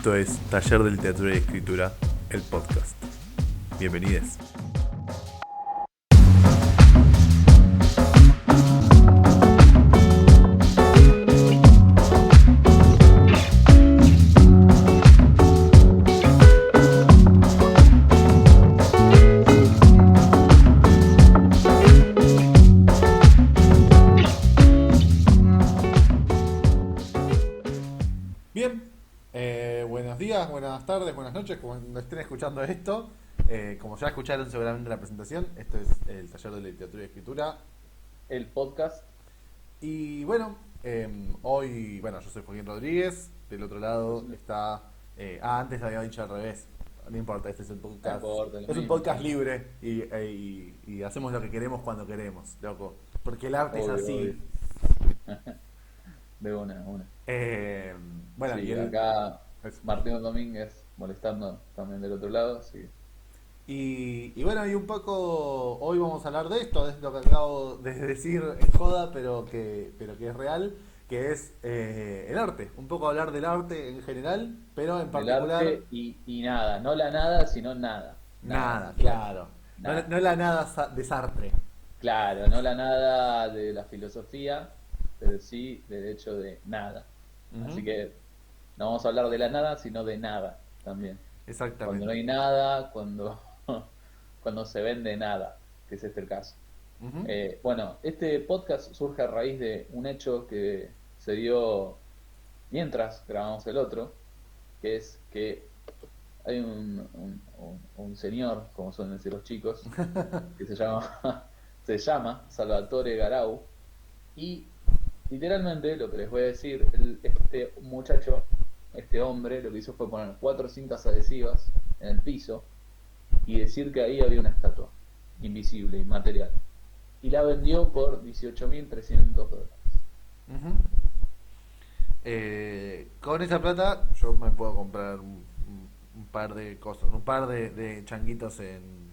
Esto es Taller de Literatura y Escritura, el podcast. Bienvenidos. Bien, buenos días, buenas tardes, buenas noches, cuando estén escuchando esto. Como ya escucharon seguramente la presentación, esto es el Taller de Literatura y Escritura, el podcast. Y bueno, hoy, yo soy Joaquín Rodríguez, del otro lado está... antes había dicho al revés, no importa, este es el podcast. No importa, Es un podcast libre y hacemos lo que queremos cuando queremos, loco. Porque el arte es así. De una. Bueno, Sí, y acá Martín Domínguez molestando también del otro lado, sí. Y bueno, y un poco hoy vamos a hablar de esto, de lo que acabo de decir en joda, pero que es real, que es el arte. Un poco hablar del arte en general, pero en Del particular... arte y nada, no la nada, sino nada. Nada, Claro, claro. nada. No la nada de Sartre. Claro, no la nada de la filosofía, pero sí del hecho de nada. Ujú. Así que no vamos a hablar de la nada, sino de nada también. Cuando no Exactamente. hay nada, cuando se vende nada, que es este el caso. Ujú. Bueno, este podcast surge a raíz de un hecho que se dio mientras grabamos el otro, que es que hay un señor, como suelen decir los chicos, que se llama Salvatore Garau, y literalmente lo que les voy a decir, este muchacho, este hombre, lo que hizo fue poner 4 cintas adhesivas en el piso y decir que ahí había una estatua invisible, inmaterial. Y la vendió por $18.300. Ujú. Con esa plata yo me puedo comprar un par de cosas, un par de changuitos en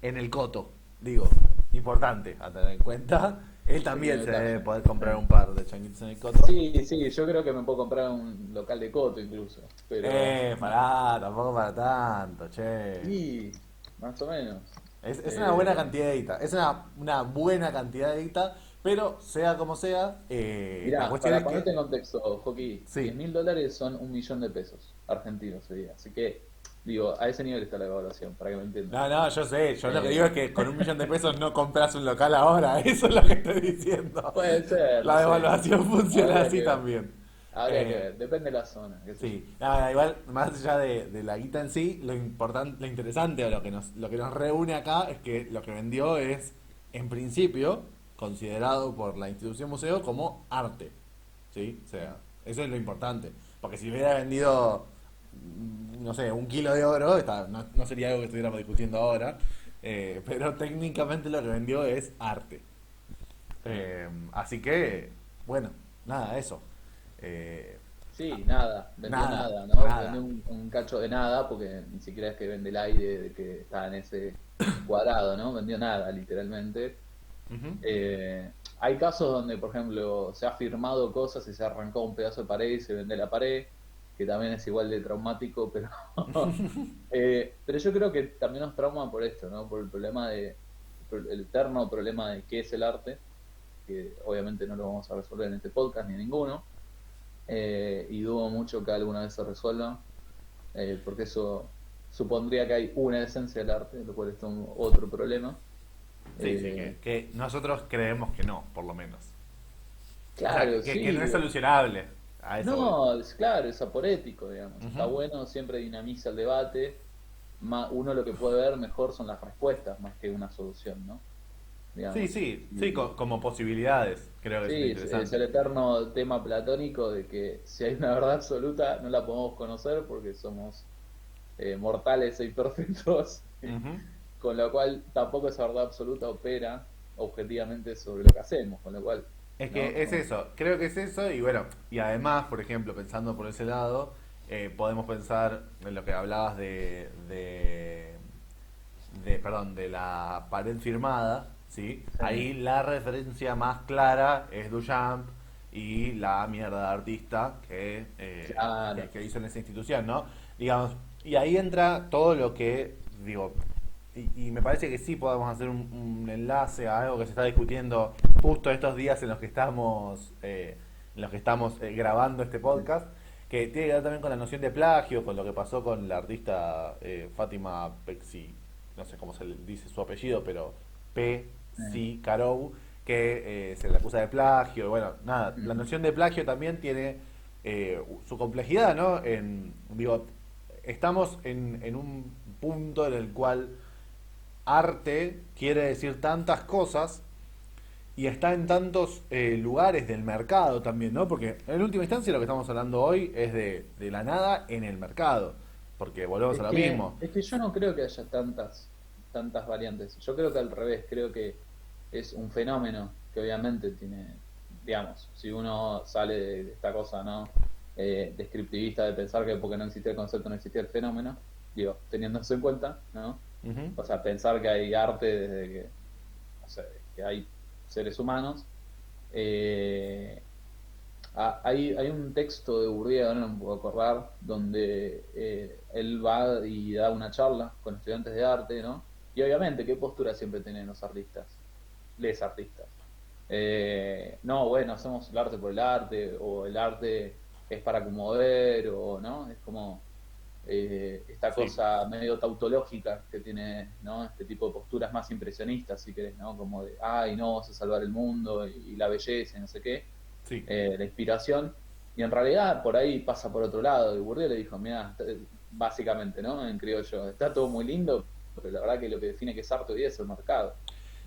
el coto, digo, importante a tener en cuenta. Él también Pequeño se debe detalle. poder comprar un par de changuitos en el coto. Sí, yo creo que me puedo comprar un local de coto incluso, pero Pará, tampoco para tanto, che. sí, más o menos. Es una buena Eh, cantidad de guita, es una buena cantidad de guita, pero sea como sea, la Mirá, cuestión para es que, ponerte en contexto, Joaquín, sí. $10.000 son 1.000.000 de pesos argentinos sería. Así que, digo, a ese nivel está la evaluación, para que me entiendan. No, yo sé, yo lo que digo es Eh, que con 1 millón de pesos no compras un local ahora, eso es lo que estoy diciendo. Puede ser, no La sé. devaluación funciona Habría así que ver. también. Habría que Eh, ver, depende de la zona, qué sé yo. sí, nada, igual, más allá de la guita en sí, lo importante, lo interesante o lo que nos reúne acá es que lo que vendió es, en principio, considerado por la institución museo como arte. ¿Sí? O sea, eso es lo importante. Porque si hubiera vendido, no sé, 1 kilo de oro, no sería algo que estuviéramos discutiendo ahora. Pero técnicamente lo que vendió es arte. Así que, bueno, nada, eso. Eh, Sí, nada, vendió nada, nada, ¿no? nada. Vendió un cacho de nada, porque ni siquiera es que vende el aire de que está en ese cuadrado, ¿no? Vendió nada, literalmente. Ujú. Hay casos donde, por ejemplo, se ha firmado cosas y se arrancó un pedazo de pared y se vende la pared, que también es igual de traumático, pero, pero yo creo que también nos trauma por esto, ¿no? Por el problema el eterno problema de qué es el arte, que obviamente no lo vamos a resolver en este podcast ni en ninguno, y dudo mucho que alguna vez se resuelva, porque eso supondría que hay una esencia del arte, lo cual es otro problema. Sí, sí, Eh, que nosotros creemos que no, por lo menos. O sea, claro, que no es sí. solucionable. A eso voy. No, es claro, es aporético, digamos. Está Ujú. bueno, siempre dinamiza el debate. Uno lo que puede ver mejor son las respuestas más que una solución, ¿no? Sí, Digamos. sí, sí, Y, como posibilidades, creo que es lo sí, es interesante. el eterno tema platónico de que si hay una verdad absoluta no la podemos conocer porque somos mortales e imperfectos, Ujú. con lo cual tampoco esa verdad absoluta opera objetivamente sobre lo que hacemos, con lo cual, Es ¿no? que es eso, creo que es eso y bueno, y además, por ejemplo, pensando por ese lado, podemos pensar en lo que hablabas perdón, de la pared firmada, ¿sí? Sí, Ahí la referencia más clara es Duchamp y la mierda de artista Claro. que hizo en esa institución, ¿no? Digamos, y ahí entra todo lo que, digo, y me parece que sí podemos hacer un enlace a algo que se está discutiendo justo estos días en los que estamos grabando este podcast, que tiene que ver también con la noción de plagio, con lo que pasó con la artista Fátima Pexi, no sé cómo se le dice su apellido, pero P. Eh, C. Carou, que se le acusa de plagio. Bueno, nada, la ujú. noción de plagio también tiene su complejidad, ¿no? Digo, estamos en un punto en el cual arte quiere decir tantas cosas y está en tantos lugares del mercado también, ¿no? Porque en última instancia lo que estamos hablando hoy es de la nada en el mercado, porque volvemos a lo mismo. Es que yo no creo que haya tantas variantes. Yo creo que al revés, creo que es un fenómeno que obviamente tiene, digamos, si uno sale de esta cosa, ¿no? Descriptivista de pensar que porque no existía el concepto no existía el fenómeno, digo, teniendo eso en cuenta, ¿no? Ujú. O sea, pensar que hay arte desde que, no sé, que hay seres humanos. Eh, hay un texto de Bourdieu, ahora no me puedo acordar, donde él va y da una charla con estudiantes de arte, ¿no? Y obviamente, ¿qué postura siempre tienen los artistas? Les artistas. No, bueno, hacemos el arte por el arte, o el arte es para conmover, o no, es como esta Sí, cosa medio tautológica que tiene, ¿no? Este tipo de posturas más impresionistas, si querés, ¿no? Como de, ay, no, vas a salvar el mundo y la belleza y no sé qué, sí. la inspiración. Y en realidad por ahí pasa por otro lado. Y Bourdieu le dijo, mira, básicamente, ¿no? En criollo, está todo muy lindo, pero la verdad que lo que define que es arte hoy día es el mercado,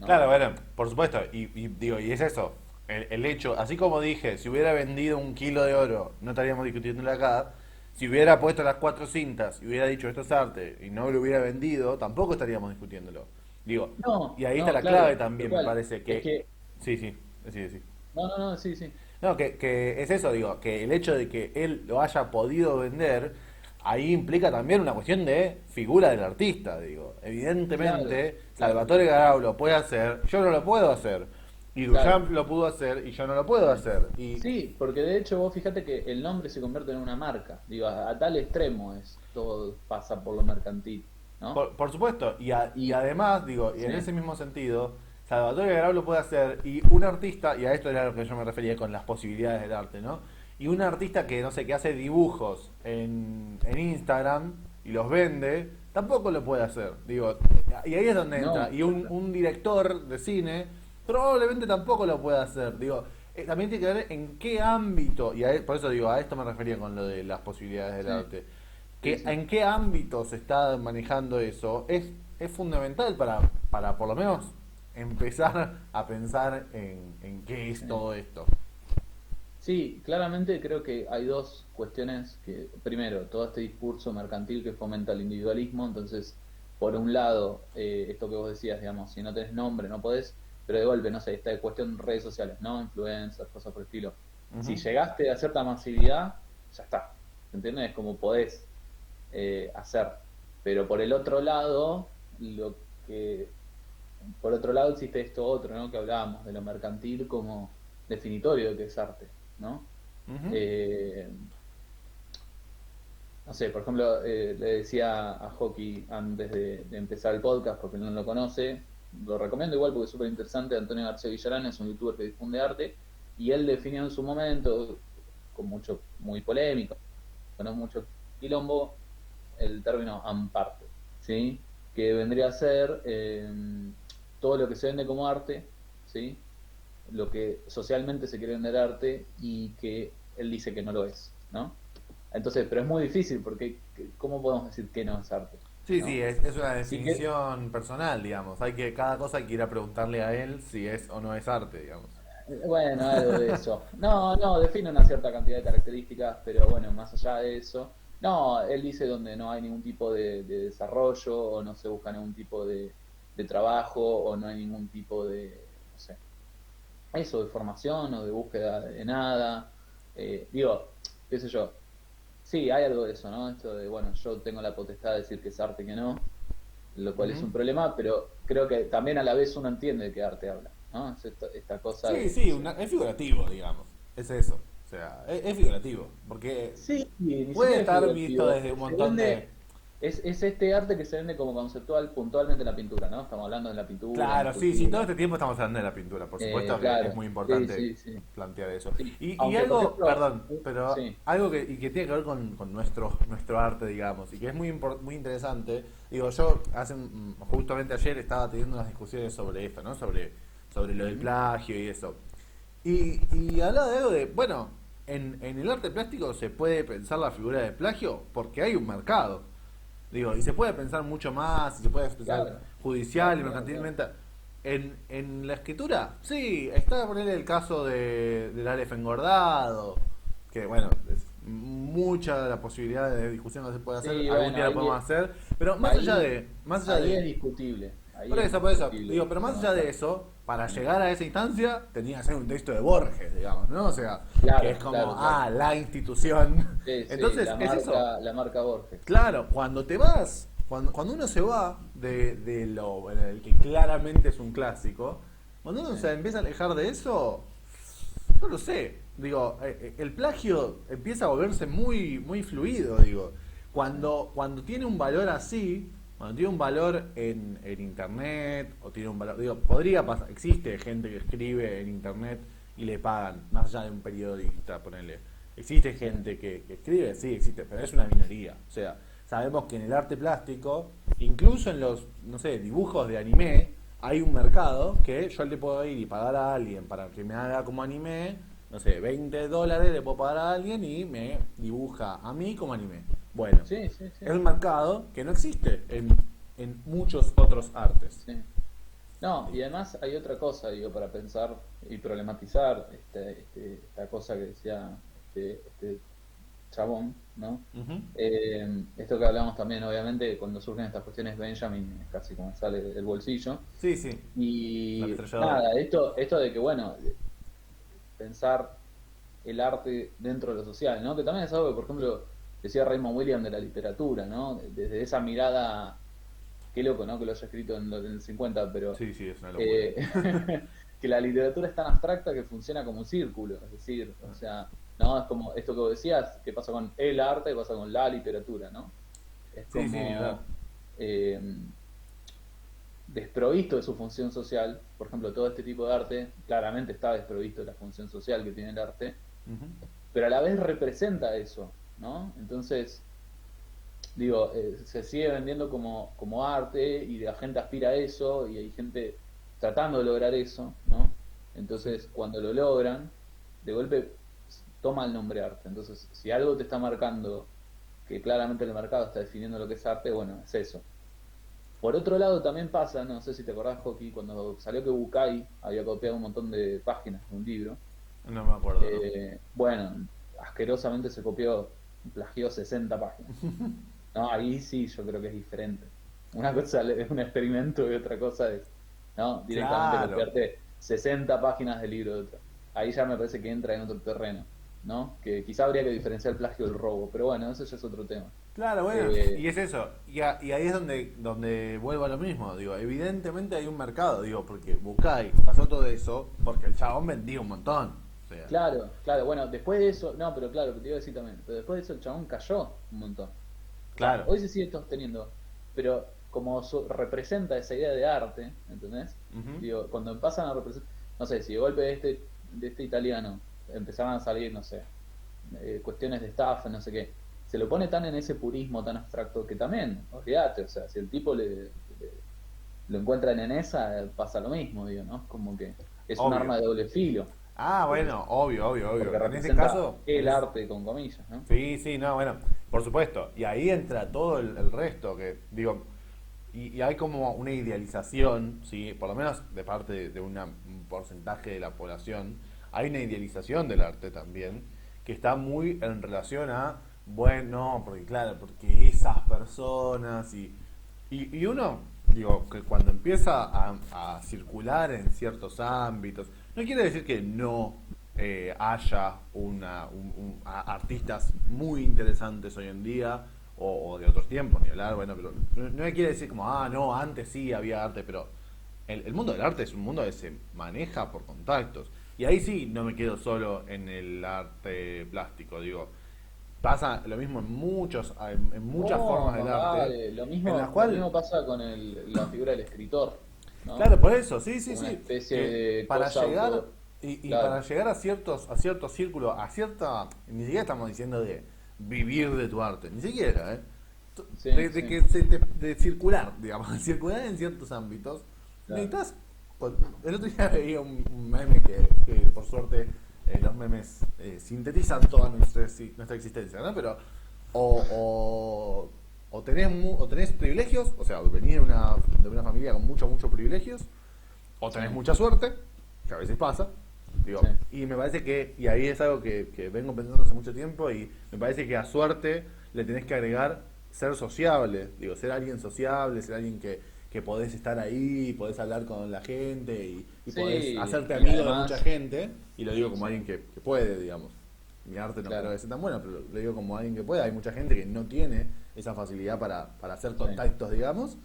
Claro, ¿no? bueno, por supuesto, y digo, y es eso, el hecho, así como dije, si hubiera vendido 1 kilo de oro, no estaríamos discutiéndolo acá, si hubiera puesto las 4 cintas y hubiera dicho esto es arte y no lo hubiera vendido, tampoco estaríamos discutiéndolo. Digo, y No, ahí está no, la clave claro, tal también, me cual. parece Es que, que, sí, sí, sí, sí. no, no, no, sí, sí. No, que es eso, digo, que el hecho de que él lo haya podido vender, ahí implica también una cuestión de figura del artista, digo. Claro, Evidentemente, claro, Salvatore Garau lo puede hacer, yo no lo puedo hacer. Y claro. Duchamp lo pudo hacer y yo no lo puedo Sí. hacer. Y Sí, porque de hecho vos fíjate que el nombre se convierte en una marca. Digo, a tal extremo es, todo pasa por lo mercantil, ¿no? por supuesto, y Y además, digo, y en sí, ese mismo sentido, Salvatore Garau lo puede hacer y un artista, y a esto era lo que yo me refería con las posibilidades del arte, ¿no? Y un artista que, no sé, que hace dibujos en Instagram y los vende, tampoco lo puede hacer, digo, y ahí es donde entra. no, Y un director de cine probablemente tampoco lo puede hacer, digo, también tiene que ver en qué ámbito, por eso digo, a esto me refería con lo de las posibilidades del sí, arte sí, que sí. en qué ámbito se está manejando eso es fundamental para por lo menos empezar a pensar en qué es Sí. todo esto. Sí, claramente creo que hay dos cuestiones que, primero, todo este discurso mercantil que fomenta el individualismo, entonces, por un lado, esto que vos decías, digamos, si no tenés nombre no podés, pero de golpe, no sé, esta cuestión de redes sociales, ¿no? Influencers, cosas por el estilo. Si Ujú. llegaste a cierta masividad, ya está, ¿entiendes? Como podés hacer. Pero por el otro lado, lo que, por otro lado existe esto otro, ¿no? Que hablábamos de lo mercantil como definitorio de que es arte, ¿no? Ujú. Eh, no sé, por ejemplo, le decía a Hockey antes de empezar el podcast, porque no lo conoce, lo recomiendo igual porque es súper interesante, Antonio García Villarán es un youtuber que difunde arte, y él definió en su momento, con mucho, muy polémico, con mucho quilombo, el término amparte, ¿sí? Que vendría a ser todo lo que se vende como arte, ¿sí? Lo que socialmente se quiere vender arte y que él dice que no lo es, ¿no? Entonces, pero es muy difícil porque ¿cómo podemos decir que no es arte? Sí, sí, ¿No? es una Sí que, definición personal, digamos. Cada cosa hay que ir a preguntarle a él si es o no es arte, digamos. bueno, algo de eso. No, no, define una cierta cantidad de características, pero bueno, más allá de eso. No, él dice donde no hay ningún tipo de desarrollo o no se busca ningún tipo de trabajo o no hay ningún tipo de, no sé, eso, de formación o de búsqueda de nada. Digo, qué sé yo, sí, hay algo de eso, ¿no? Esto de, bueno, yo tengo la potestad de decir que es arte que no, lo cual es Ujú. un problema, pero creo que también a la vez uno entiende de qué arte habla, ¿no? Es esta cosa Sí, de, no sí, sé. es figurativo, digamos. es eso. O sea, es figurativo. Porque Sí, ni puede siquiera es estar visto figurativo. desde un Se montón de... vende, es este arte que se vende como conceptual puntualmente en la pintura, ¿no? Estamos hablando de la pintura, en la Claro, sí, sí, todo escultura. este tiempo estamos hablando de la pintura. Por supuesto que es Claro, muy sí, importante sí, sí, plantear eso. sí. Y Aunque, por algo, ejemplo, perdón, pero sí. algo que tiene que ver con nuestro arte, digamos, y que es muy interesante. Digo, yo justamente ayer estaba teniendo unas discusiones sobre esto, ¿no? Sobre lo del Ujú. plagio y eso. Y hablaba de algo de, bueno, en el arte plástico se puede pensar la figura de plagio porque hay un mercado. Digo, y se puede pensar mucho más, y se puede pensar Claro, judicial claro, y claro, claro. mercantilmente. En la escritura, sí, está poner el caso del Aleph engordado, que bueno, es mucha la posibilidad de discusión que se puede hacer, Sí, algún bueno, día la podemos hacer, pero ahí, más allá ahí es de, discutible. Ahí por es eso, por eso. discutible Digo, el pero más tema allá del de plagio. eso, para Sí. llegar a esa instancia, tenía que ser un texto de Borges, digamos, ¿no? O sea, que es Claro, como, claro, claro. la institución. Sí, sí, Entonces, es eso. la marca Borges. Claro, cuando te vas, cuando uno se va de lo bueno, el que claramente es un clásico, cuando uno Sí, se empieza a alejar de eso, no lo sé. Digo, el plagio empieza a volverse muy fluido, digo. sí, Cuando tiene un valor así, cuando tiene un valor en internet, o tiene un valor, digo, podría pasar, existe gente que escribe en internet y le pagan, más allá de un periodista, ponerle. Existe sí, gente que escribe, sí, existe, pero es una minoría. O sea, sabemos que en el arte plástico, incluso en los, no sé, dibujos de anime, hay un mercado que yo le puedo ir y pagar a alguien para que me haga como anime, no sé, $20 le puedo pagar a alguien y me dibuja a mí como anime. Bueno, sí, sí, sí, es un mercado que no existe en muchos otros artes. sí. No, y además hay otra cosa, digo, para pensar y problematizar esta cosa que decía este chabón, ¿no? Ujú. Esto que hablamos también, obviamente, cuando surgen estas cuestiones, Benjamin es casi como sale del bolsillo. Sí, sí, la Y ametralladora. nada, esto de que, bueno, pensar el arte dentro de lo social, ¿no? Que también es algo que, por ejemplo, decía Raymond Williams de la literatura, ¿no? Desde esa mirada, qué loco, ¿no? Que lo haya escrito en el 50, pero Sí, sí, es una locura. eh, que la literatura es tan abstracta que funciona como un círculo, es decir, o sea, ¿no? Es como esto que vos decías, que pasa con el arte, pasa con la literatura, ¿no? Es Sí, sí, ni hablar. como eh, desprovisto de su función social, por ejemplo, todo este tipo de arte claramente está desprovisto de la función social que tiene el arte, Ujú. pero a la vez representa eso, ¿no? Entonces, digo, se sigue vendiendo como arte y la gente aspira a eso y hay gente tratando de lograr eso, ¿no? Sí. Entonces, cuando lo logran, de golpe toma el nombre arte. Entonces, si algo te está marcando que claramente el mercado está definiendo lo que es arte, bueno, es eso. Por otro lado, también pasa, no sé si te acordás, Joaquín, cuando salió que Bucay había copiado un montón de páginas de un libro. No me acuerdo, ¿no? Bueno, asquerosamente se copió, plagió 60 páginas. No, ahí sí yo creo que es diferente. Una cosa es un experimento y otra cosa es, ¿no? Directamente Claro. copiarte 60 páginas del libro de otro. Ahí ya me parece que entra en otro terreno, ¿no? Que quizá habría que diferenciar el plagio del robo, pero bueno, eso ya es otro tema. Claro, bueno, Eh, y es eso. Y ahí es donde vuelvo a lo mismo. Digo, evidentemente hay un mercado, digo, porque Bucay pasó todo eso porque el chabón vendía un montón. O sea, claro, claro, bueno, después de eso, no, pero claro, que te iba a decir también, pero después de eso el chabón cayó un montón. O sea, claro. hoy se sigue sosteniendo, pero como representa esa idea de arte, ¿entendés? Ujú. Digo, cuando pasan a representar, no sé, si de golpe de este italiano empezaban a salir, no sé, cuestiones de estafa, no sé qué, se lo pone tan en ese purismo tan abstracto que también, olvídate, o sea, si el tipo lo encuentran en esa, pasa lo mismo, digo, ¿no? Es como que es un Obvio. arma de doble filo, Ah, porque, bueno, obvio, obvio, porque obvio. En ese representa caso, el arte con comillas, ¿no? sí, sí, no, bueno, por supuesto. Y ahí entra todo el resto, que digo, y hay como una idealización, ¿sí? Por lo menos de parte de un porcentaje de la población, hay una idealización del arte también, que está muy en relación a, bueno, porque claro, porque esas personas y uno, digo, que cuando empieza a circular en ciertos ámbitos, no quiere decir que no haya artistas muy interesantes hoy en día o de otros tiempos, ni hablar, bueno, pero no quiere decir como, no, antes sí había arte, pero el mundo del arte es un mundo que se maneja por contactos. Y ahí sí no me quedo solo en el arte plástico, digo. Pasa lo mismo en muchas No, formas del más arte, vale. en las Lo cuales, mismo pasa con la figura del escritor, ¿no? claro, por eso, sí, sí, Como una sí, especie que de para cosa llegar auto... y para Claro, llegar a ciertos círculos, a cierta, ni siquiera estamos diciendo de vivir de tu arte, ni siquiera, ¿eh? sí, De sí, que de circular, digamos, de circular en ciertos ámbitos, claro. necesitas, el otro día veía un meme que por suerte los memes sintetizan toda nuestra existencia, ¿no? Pero o, o tenés privilegios, o sea, venís de una familia con muchos privilegios, o Sí, tenés mucha suerte, que a veces pasa, digo, sí, y me parece que, y ahí es algo que vengo pensando hace mucho tiempo, y me parece que a suerte le tenés que agregar ser sociable, digo, ser alguien sociable, ser alguien que podés estar ahí, podés hablar con la gente y podés sí, hacerte y amigo de mucha además, gente, y lo digo como sí, alguien que puede, digamos. Mi arte no creo claro, que sea tan bueno, pero lo digo como alguien que puede. Hay mucha gente que no tiene esa facilidad para hacer sí, contactos, digamos,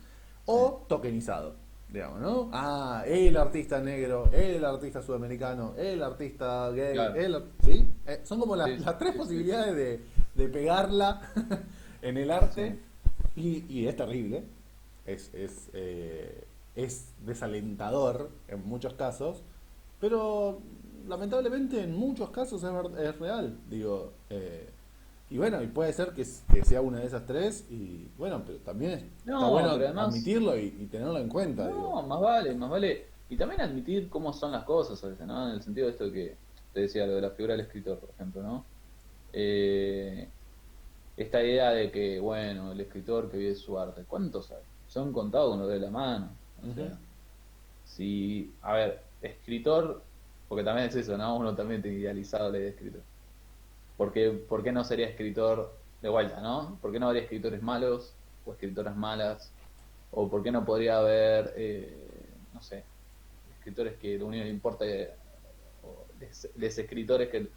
sí, o tokenizado, digamos, ¿no? Ah, el artista negro, el artista sudamericano, el artista gay, claro, ¿sí? Son como sí, las tres sí, sí, posibilidades de pegarla en el sí, arte y es terrible, es desalentador en muchos casos, pero lamentablemente en muchos casos es real, digo, y bueno, y puede ser que sea una de esas tres, y bueno, pero también está no, bueno pero además, admitirlo y tenerlo en cuenta, digo. no, más vale, más vale. Y también admitir cómo son las cosas a veces, ¿no? En el sentido de esto que te decía, lo de la figura del escritor, por ejemplo, ¿no? Eh, Esta idea de que, bueno, el escritor que vive su arte, ¿cuántos hay? Son contados con los de la mano. O Ujú. sea, si, a ver, escritor, porque también es eso, ¿no? Uno también tiene idealizado la idea de escritor. ¿Por qué no sería escritor de vuelta, ¿no? ¿Por qué no habría escritores malos o escritoras malas? ¿O por qué no podría haber, no sé, escritores que lo único que le importa, o les escritores que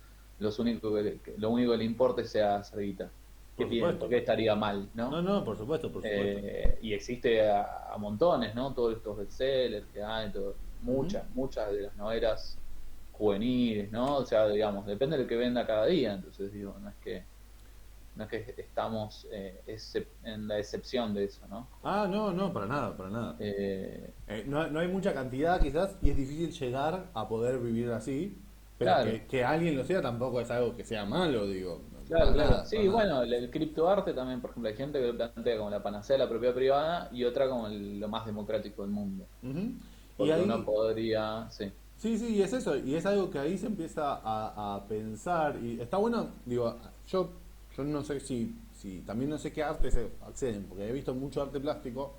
lo único que le importe sea hacer guita? ¿Qué Por tienen? ¿Por supuesto. qué estaría mal, No, no? no, por supuesto, por supuesto. Y existe a montones, ¿no? Todos estos bestsellers que hay, Ujú. muchas de las novelas juveniles, ¿no? O sea, digamos, depende de lo que venda cada día, entonces digo, no es que estamos en la excepción de eso, ¿no? Ah, no, no, para nada, para nada. Eh, No hay mucha cantidad quizás y es difícil llegar a poder vivir así, pero claro, que alguien lo sea tampoco es algo que sea malo, digo, claro, para claro. nada, para Sí, nada. bueno, el criptoarte también, por ejemplo, hay gente que lo plantea como la panacea de la propiedad privada y otra como lo más democrático del mundo. Ujú. Y Porque uno ahí, podría, sí, sí, sí, y es eso, y es algo que ahí se empieza a pensar, y está bueno, digo, yo, yo no sé si también no sé qué arte se acceden, porque he visto mucho arte plástico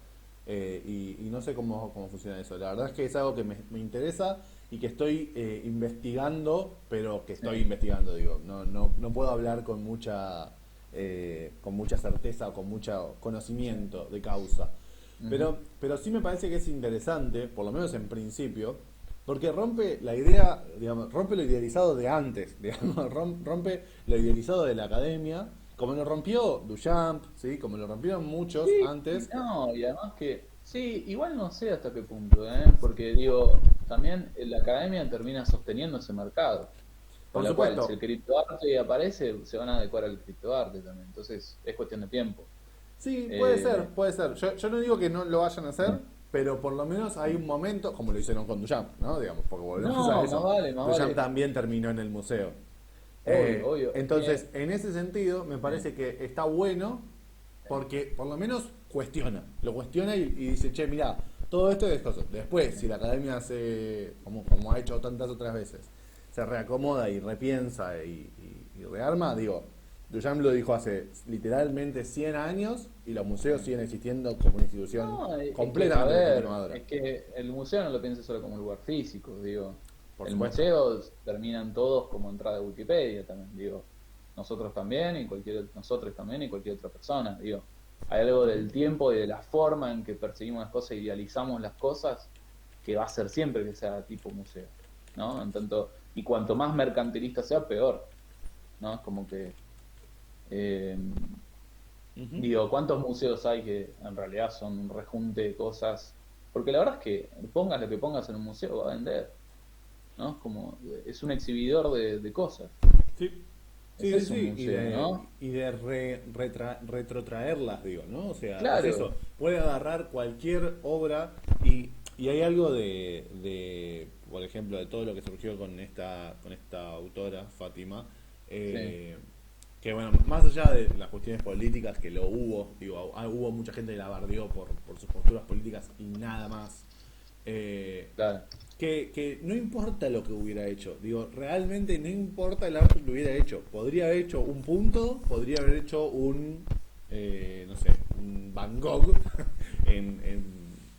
y no sé cómo funciona eso. La verdad es que es algo que me interesa y que estoy investigando, pero que sí. estoy investigando, digo, no puedo hablar con mucha certeza o con mucho Sí. conocimiento de causa. Ujú. Pero sí me parece que es interesante, por lo menos en principio, porque rompe la idea, digamos, rompe lo idealizado de antes, digamos, rompe lo idealizado de la academia, como lo rompió Duchamp, ¿sí? Como lo rompieron muchos Sí, antes. no, y además que, sí, igual no sé hasta qué punto, ¿eh? Porque digo, también la academia termina sosteniendo ese mercado, con Por la cual si supuesto, el criptoarte aparece, se van a adecuar al criptoarte también, entonces es cuestión de tiempo. sí, puede ser, Eh, puede ser. Yo no digo que no lo vayan a hacer, sí, pero por lo menos hay sí. un momento, como lo hicieron con Duchamp, ¿no? Digamos, porque volvemos a No, eso. más Duchamp vale, también terminó en el museo. obvio, obvio, es Entonces, que, en ese sentido, me sí, parece que está bueno sí, porque por lo menos lo cuestiona y dice, che, mira, todo esto es cosa. Después, sí, si la academia como ha hecho tantas otras veces, se reacomoda y repiensa y rearma, digo, Duchamp lo dijo hace literalmente 100 años y los museos sí. siguen existiendo como una institución No, es que, a completamente ver, continuadora. es que el museo no lo piensa solo como un lugar físico, digo. Por El supuesto. museo terminan todos como entrada de Wikipedia también, digo. Nosotros también y cualquier otra persona, digo. Hay algo del tiempo y de la forma en que percibimos las cosas, idealizamos las cosas, que va a ser siempre que sea tipo museo, ¿no? En tanto, y cuanto más mercantilista sea, peor, ¿no? Es como que eh, Ujú. digo, ¿cuántos museos hay que en realidad son un rejunte de cosas? Porque la verdad es que pongas lo que pongas en un museo va a vender. ¿no? Es un exhibidor de cosas. Sí, sí, Ese sí, es un sí, museo, ¿no? y de retrotraerlas, digo, ¿no? O sea, es Claro, eso, puede agarrar cualquier obra y hay algo por ejemplo, de todo lo que surgió con esta autora, Fátima, sí, eh, que bueno, más allá de las cuestiones políticas que lo hubo, digo, hubo mucha gente que la bardeó por sus posturas políticas y nada más. Eh, claro. que no importa lo que hubiera hecho, digo, realmente no importa el arte que hubiera hecho. Podría haber hecho un punto, podría haber hecho no sé, un Van Gogh,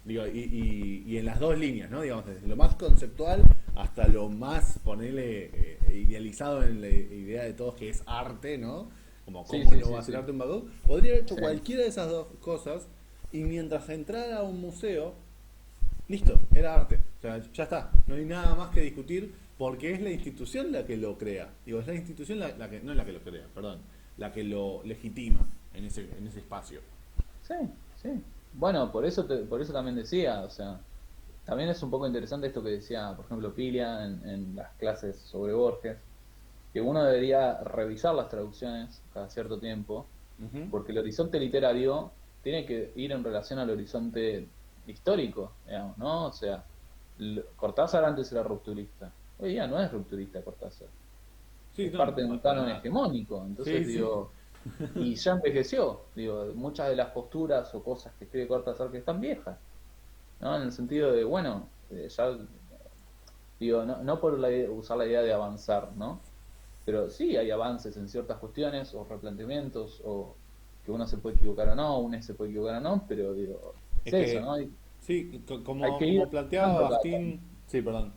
digo, y en las dos líneas, ¿no? Digamos, desde lo más conceptual hasta lo más, ponele, idealizado en la idea de todos que es arte, ¿no? Como, Sí, ¿cómo sí, no va sí, a ser sí. arte un Van Gogh? Podría haber hecho Sí, cualquiera de esas dos cosas y mientras entrara a un museo, listo, era arte. O sea, ya está. No hay nada más que discutir porque es la institución la que lo crea. Digo, es la institución la que, no la que lo crea, perdón, la que lo legitima en ese espacio. sí, sí. Bueno, por eso también decía, o sea, también es un poco interesante esto que decía, por ejemplo, Pilia en las clases sobre Borges, que uno debería revisar las traducciones cada cierto tiempo, Ujú. porque el horizonte literario tiene que ir en relación al horizonte histórico, digamos, ¿no? O sea, Cortázar antes era rupturista, hoy día no es rupturista Cortázar, Sí, es no, parte de un para canon nada. hegemónico, entonces Sí, sí. digo, y ya envejeció, digo, muchas de las posturas o cosas que escribe Cortázar que están viejas, ¿no? En el sentido de, bueno, ya, digo, no por usar la idea de avanzar, ¿no? Pero sí hay avances en ciertas cuestiones o replanteamientos o que uno se puede equivocar o no, uno se puede equivocar o no, pero digo, es Es eso, que, ¿no? sí, Hay que ir como planteaba pensando cada tanto. Bastín, sí, perdón.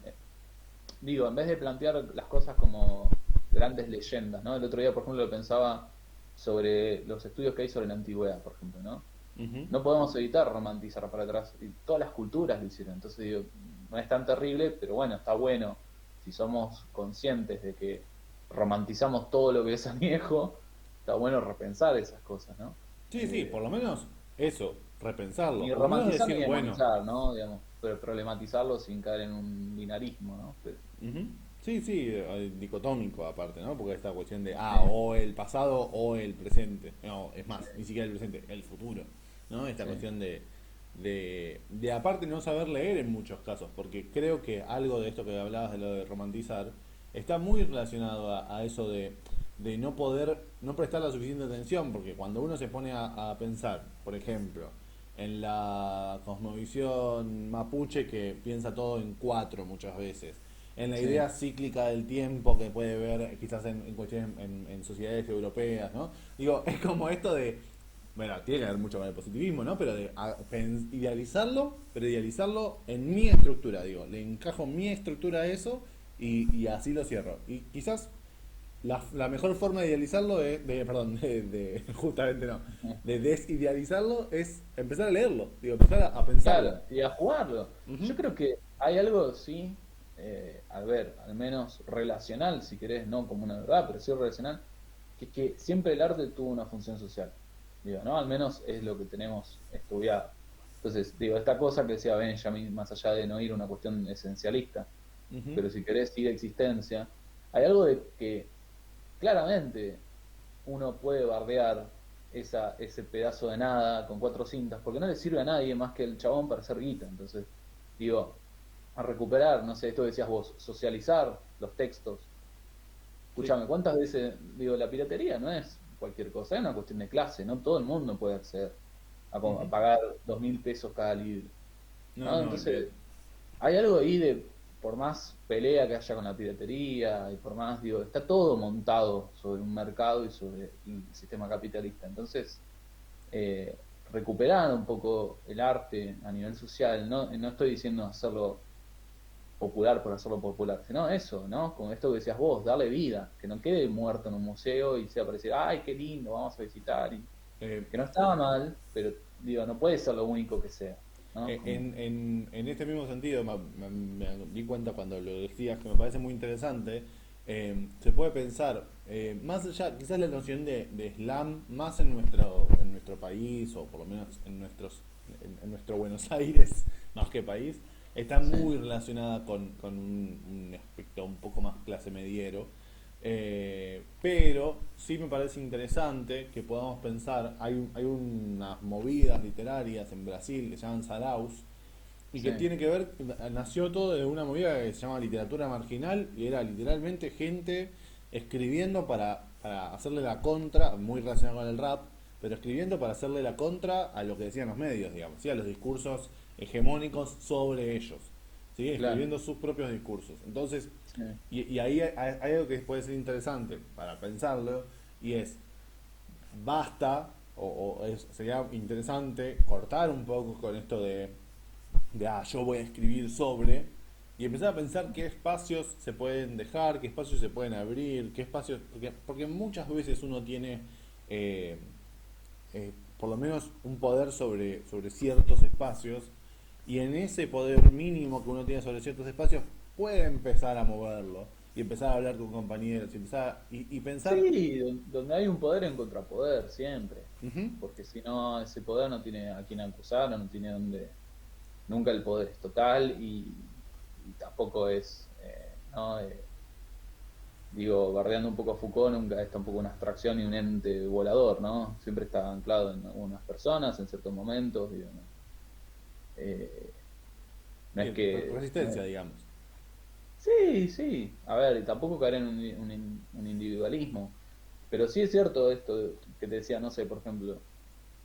Digo, en vez de plantear las cosas como grandes leyendas, ¿no? El otro día, por ejemplo, lo pensaba sobre los estudios que hay sobre la antigüedad, por ejemplo, ¿no? Ujú. No podemos evitar romantizar para atrás, y todas las culturas lo hicieron, entonces digo, no es tan terrible, pero bueno, está bueno si somos conscientes de que romantizamos todo lo que es añejo, está bueno repensar esas cosas, ¿no? Sí, sí, por Eh, lo menos eso, repensarlo. Ni Por lo menos romantizar ni decir, bueno, demonizar, ¿no? Digamos, pero problematizarlo sin caer en un binarismo, ¿no? ujú. Sí, sí, dicotómico aparte, ¿no? Porque esta cuestión de, Sí, o el pasado o el presente. No, es más, ni siquiera el presente, el futuro, ¿no? Esta sí, cuestión de aparte no saber leer en muchos casos, porque creo que algo de esto que hablabas de lo de romantizar está muy relacionado a eso de no poder, no prestar la suficiente atención, porque cuando uno se pone a pensar, por ejemplo, en la cosmovisión mapuche que piensa todo en cuatro muchas veces, en la sí, idea cíclica del tiempo que puede ver quizás en cuestiones en sociedades europeas, ¿no? Digo, es como esto de, bueno, tiene que ver mucho con el positivismo, ¿no? Pero de idealizarlo, pero idealizarlo en mi estructura, digo, le encajo mi estructura a eso y así lo cierro. Y quizás la mejor forma de idealizarlo perdón, justamente no, de desidealizarlo es empezar a leerlo, digo, empezar a pensarlo. claro, y a jugarlo. Ujú. Yo creo que hay algo, sí, a ver, al menos relacional, si querés, no como una verdad, pero sí relacional, que es que siempre el arte tuvo una función social, digo, ¿no? Al menos es lo que tenemos estudiado. Entonces, digo, esta cosa que decía Benjamin, más allá de no ir a una cuestión esencialista, Ujú. pero si querés sí de existencia, hay algo de que claramente uno puede bardear ese pedazo de nada con cuatro cintas, porque no le sirve a nadie más que el chabón para hacer guita. Entonces, digo, a recuperar, no sé, esto que decías vos, socializar los textos. Sí. Escúchame, ¿cuántas veces, digo, la piratería no es cualquier cosa, es una cuestión de clase, no todo el mundo puede acceder a Ujú. pagar 2.000 pesos cada libro, No, ¿no? no, olvídate. Entonces, hay algo ahí de, por más pelea que haya con la piratería y por más, digo, está todo montado sobre un mercado y sobre el sistema capitalista. Entonces, recuperar un poco el arte a nivel social, no estoy diciendo hacerlo popular por hacerlo popular, sino eso, ¿no? Como esto que decías vos, darle vida, que no quede muerto en un museo y sea parecer, ay, qué lindo, vamos a visitar, y Eh, que no estaba mal, pero digo, no puede ser lo único que sea, ¿no? Como, en este mismo sentido, me di cuenta cuando lo decías que me parece muy interesante. Se puede pensar, más allá, quizás la noción de slam, más en nuestro país, o por lo menos en nuestro Buenos Aires, más que país, está Sí, muy relacionada con un aspecto un poco más clase mediero. Pero sí me parece interesante que podamos pensar, hay unas movidas literarias en Brasil que se llaman saraus, y sí, que tiene que ver, nació todo de una movida que se llama literatura marginal, y era literalmente gente escribiendo para hacerle la contra, muy relacionado con el rap, pero escribiendo para hacerle la contra a lo que decían los medios, digamos, ¿sí? A los discursos hegemónicos sobre ellos, ¿sí? claro, Escribiendo sus propios discursos. Entonces, sí, y ahí hay algo que puede ser interesante para pensarlo, y es, basta, sería interesante cortar un poco con esto de yo voy a escribir sobre, y empezar a pensar qué espacios se pueden dejar, qué espacios se pueden abrir, qué espacios, porque muchas veces uno tiene eh, por lo menos un poder sobre ciertos espacios, y en ese poder mínimo que uno tiene sobre ciertos espacios puede empezar a moverlo y empezar a hablar con compañeros y empezar y pensar. sí, donde hay un poder en contrapoder, siempre. Ujú. Porque si no, ese poder no tiene a quién acusar, no tiene dónde. Nunca el poder es total y tampoco es, ¿no? Digo, bardeando un poco a Foucault, nunca es tampoco una abstracción ni un ente volador, ¿no? Siempre está anclado en algunas personas, en ciertos momentos, digo, ¿no? Eh, no es Sí, que. resistencia, digamos. Sí, sí, a ver, y tampoco caer en un individualismo, pero sí es cierto esto que te decía, no sé, por ejemplo,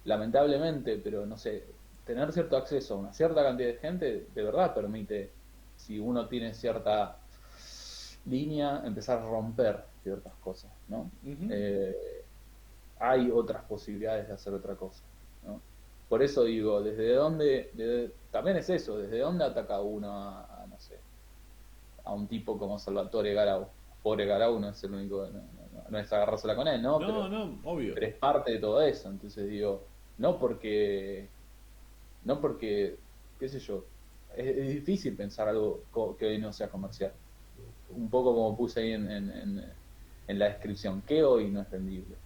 lamentablemente, pero no sé, tener cierto acceso a una cierta cantidad de gente de verdad permite, si uno tiene cierta línea, empezar a romper ciertas cosas, ¿no? Ujú. Eh, Hay otras posibilidades de hacer otra cosa, ¿no? Por eso digo, ¿desde dónde? También es eso, ¿desde dónde ataca uno no sé, a un tipo como Salvatore Garau? Pobre Garau no es el único, no es agarrársela con él, ¿no? No, no, obvio. Pero es parte de todo eso, entonces digo, no porque no porque, qué sé yo, es difícil pensar algo que hoy no sea comercial. Un poco como puse ahí en la descripción, ¿qué hoy no es vendible?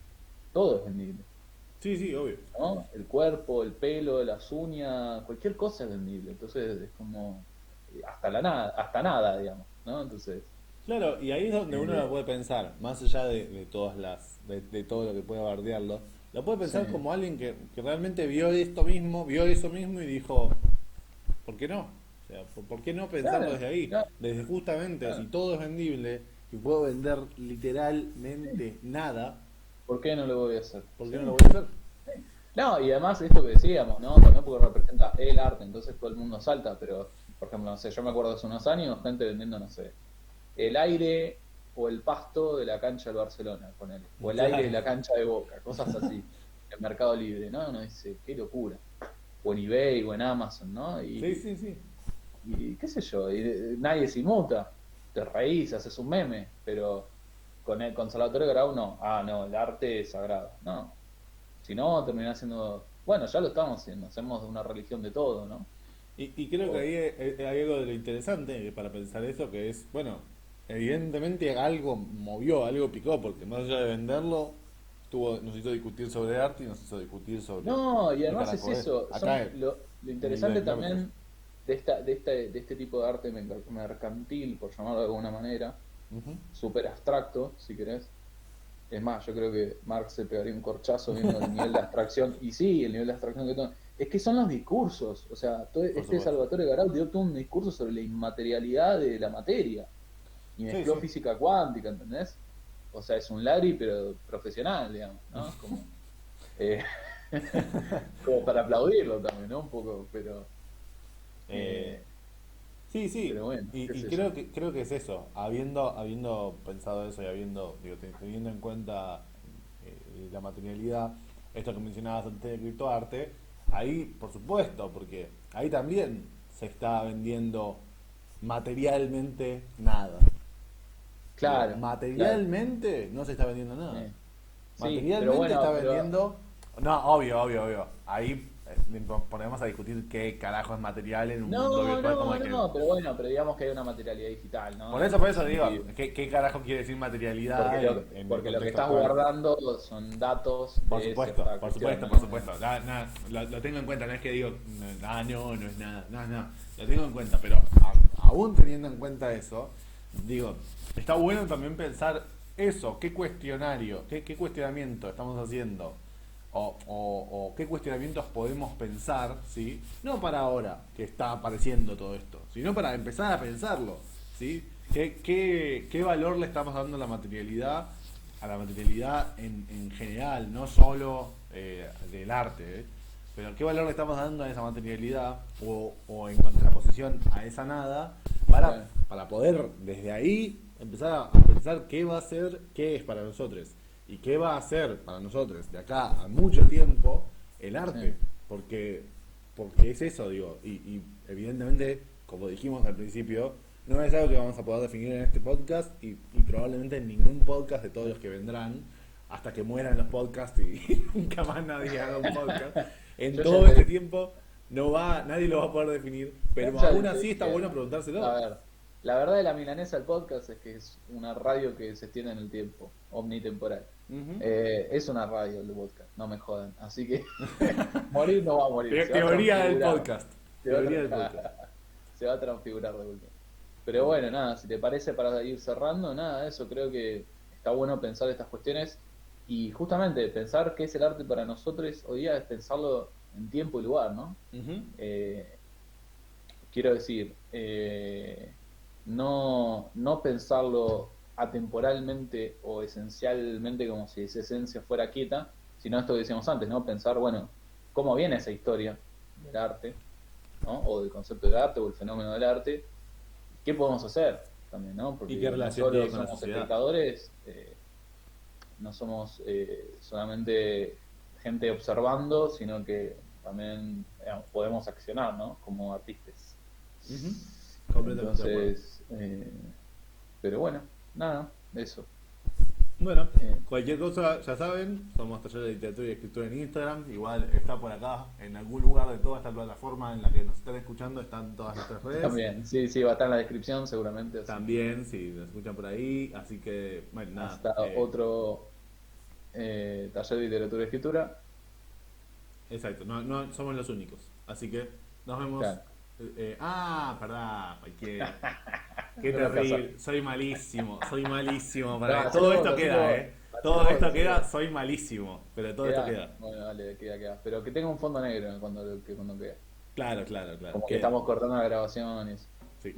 Todo es vendible, Sí, sí, obvio. ¿no? El cuerpo, el pelo, las uñas, cualquier cosa es vendible. Entonces es como hasta nada, digamos, ¿no? Entonces, Claro, y ahí es donde uno lo eh, puede pensar, más allá de todas de todo lo que pueda bardearlo, lo puede sí, pensar como alguien que realmente vio esto mismo, vio eso mismo y dijo, ¿por qué no? O sea, ¿por qué no pensarlo claro, desde ahí? claro, Desde justamente, si claro, todo es vendible y puedo vender sí. literalmente nada, ¿Por qué no lo voy a hacer? ¿por qué no lo Sí. voy a hacer? No, y además esto que decíamos, ¿no? También porque representa el arte, entonces todo el mundo salta, pero, por ejemplo, no sé, yo me acuerdo hace unos años gente vendiendo, no sé, el aire o el pasto de la cancha del Barcelona, ponele, o el aire de Claro. la cancha de Boca, cosas así, en Mercado Libre, ¿no? Uno dice, qué locura. O en eBay o en Amazon, ¿no? Sí, sí, sí. Y qué sé yo, y nadie se inmuta, te reís, haces un meme, pero con Salvatore Grau no, no, el arte es sagrado, no, si no, termina siendo. Bueno, ya lo estamos haciendo. Hacemos una religión de todo, ¿no? Y creo que O- ahí hay algo de lo interesante para pensar eso, que es, bueno, evidentemente algo movió, algo picó, porque más allá de venderlo, nos hizo discutir sobre arte y nos hizo discutir sobre No, y qué además es carajo es. eso. Acá Lo en Miles de interesante Kilómetros. también de este tipo de arte mercantil, por llamarlo de alguna manera, Ujú. súper abstracto, si querés. Es más, yo creo que Marx se pegaría un corchazo viendo el nivel de abstracción. Y sí, el nivel de abstracción que todo. Es que son los discursos. O sea, Por este supuesto. Salvatore Garau dio todo un discurso sobre la inmaterialidad de la materia. Y Sí, mezcló sí. física cuántica, ¿entendés? O sea, es un Larry, pero profesional, digamos, ¿no? Eh, como para aplaudirlo también, ¿no? Un poco, Eh, eh, sí, sí. pero bueno, qué Y sé yo. creo que es eso. Habiendo pensado eso y digo, teniendo en cuenta la materialidad, esto que mencionabas antes de criptoarte, ahí, por supuesto, porque ahí también se está vendiendo materialmente nada. Digo, Claro, claro. materialmente no se está vendiendo nada. Sí, sí, pero Materialmente está bueno, pero vendiendo. No, obvio, obvio, obvio. Ahí ponemos a discutir qué carajo es material en un No, mundo virtual como el no, que... no, pero bueno, pero digamos que hay una materialidad digital, ¿no? Por eso digo, Sí. ¿qué carajo quiere decir materialidad Porque en el porque lo que contexto estás actual? guardando son datos Por de supuesto, cierta por cuestión, supuesto, ¿no? por supuesto. Lo tengo en cuenta, no es que digo, no es nada, no, lo tengo en cuenta, pero aún teniendo en cuenta eso, digo, está bueno también pensar eso, qué cuestionario, qué cuestionamiento estamos haciendo, o qué cuestionamientos podemos pensar, ¿sí? No para ahora que está apareciendo todo esto, sino para empezar a pensarlo, ¿sí? ¿Qué valor le estamos dando a la materialidad en general, no solo del arte, ¿eh? Pero qué valor le estamos dando a esa materialidad o en contraposición a esa nada Claro. para poder desde ahí empezar a pensar qué va a ser, qué es para nosotros y qué va a ser para nosotros de acá a mucho tiempo el arte, Sí. porque es eso, digo, y evidentemente, como dijimos al principio, no es algo que vamos a poder definir en este podcast y probablemente en ningún podcast de todos los que vendrán, hasta que mueran los podcasts y nunca más nadie haga un podcast. En Yo todo ya este te, tiempo nadie lo va a poder definir, pero ya aún te así está dije, bueno a preguntárselo. ver, la verdad de la milanesa del podcast es que es una radio que se extiende en el tiempo, omnitemporal. Ujú. Es una radio el podcast, no me jodan. Así que morir no va a morir, se va a Teoría del transfigurar. podcast. Se va a, Teoría del podcast. se va a transfigurar de vuelta. Pero bueno, nada, si te parece para ir cerrando, nada, eso creo que está bueno pensar estas cuestiones y justamente pensar qué es el arte para nosotros hoy día es pensarlo en tiempo y lugar, ¿no? Ujú. Eh, quiero decir, no pensarlo atemporalmente o esencialmente como si esa esencia fuera quieta, sino esto que decíamos antes, ¿no? Pensar, bueno, cómo viene esa historia del arte, ¿no? O del concepto del arte o el fenómeno del arte, qué podemos hacer también, ¿no? ¿Y qué Porque no relación solo tiene con la somos sociedad? espectadores, no somos solamente gente observando, sino que también podemos accionar, ¿no? Como artistas. Ujú. Completamente de acuerdo. Entonces, pero bueno, nada, eso. Bueno, Eh, cualquier cosa, ya saben, somos Taller de Literatura y Escritura en Instagram. Igual está por acá, en algún lugar de toda esta plataforma en la que nos están escuchando, están todas nuestras redes. también, sí, sí, va a estar en la descripción seguramente. Así También, si nos escuchan por ahí. Así que, bueno, nada. hasta otro taller de literatura y escritura. Exacto, no somos los únicos. Así que nos vemos. Claro. Perdón, cualquiera. Qué No lo terrible, soy malísimo No, para todo hacelo esto vos, queda, hacelo vos, todo hacelo esto vos, hacelo queda, vos. soy malísimo, pero todo esto Queda, queda. bueno, dale, queda. Pero que tenga un fondo negro cuando quede. Claro, claro, claro. Como que Queda. estamos cortando la grabación y eso. Sí.